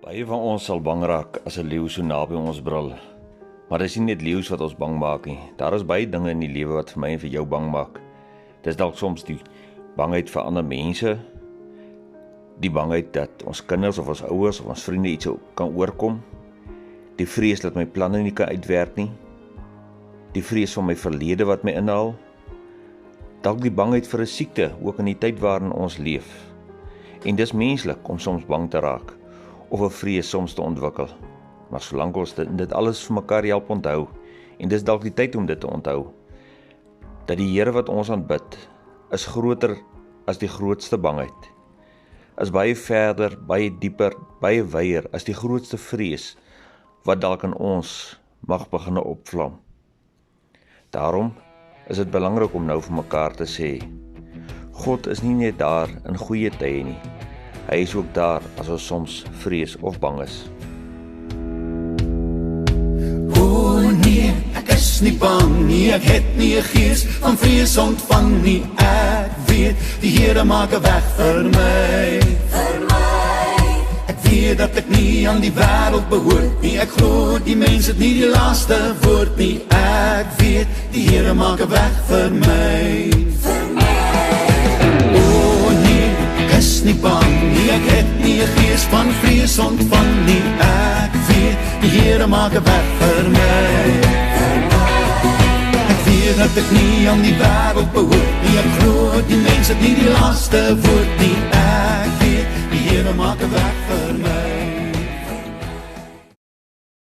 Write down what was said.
Baie van ons sal bang raak as 'n leeu so naby ons brul. Maar dis nie net leeu's wat ons bang maak nie. Daar is baie dinge in die lewe wat vir my en vir jou bang maak. Dis dalk soms die bangheid vir ander mense, die bangheid dat ons kinders of ons ouers of ons vriende iets kan oorkom, die vrees dat my planne nie kan uitwerk nie, die vrees van my verlede wat my inhaal, dalk die bangheid vir 'n siekte, ook in die tyd waarin ons leef. En dis menslik om soms bang te raak, of 'n vrees soms te ontwikkel. Maar solank ons dit alles vir mekaar help onthou, en dis dalk die tyd om dit te onthou, dat die Here wat ons aanbid, is groter as die grootste bangheid, is baie verder, baie dieper, baie wyer as die grootste vrees, wat dalk in ons mag begin opvlam. Daarom is dit belangrik om nou vir mekaar te sê, God is nie net daar in goeie tye nie, hy is ook daar as ons soms vrees of bang is. O nee, ek is nie bang nie, ek het nie 'n gees van vrees ontvang nie, ek weet, die Here maak 'n weg vir my. Ek weet dat ek nie aan die wêreld behoort nie, ek glo die mens het nie die laaste woord nie, ek weet, die Here maak 'n weg vir my. O nee, ek is nie bang nie, ek het nie 'n gees van vrees ontvang nie, ek weet, die Here maak 'n weg vir my. Ek weet dat ek nie aan die wêreld behoort nie, ek glo die mens het nie die laaste woord nie, ek weet, die Here maak 'n weg vir my.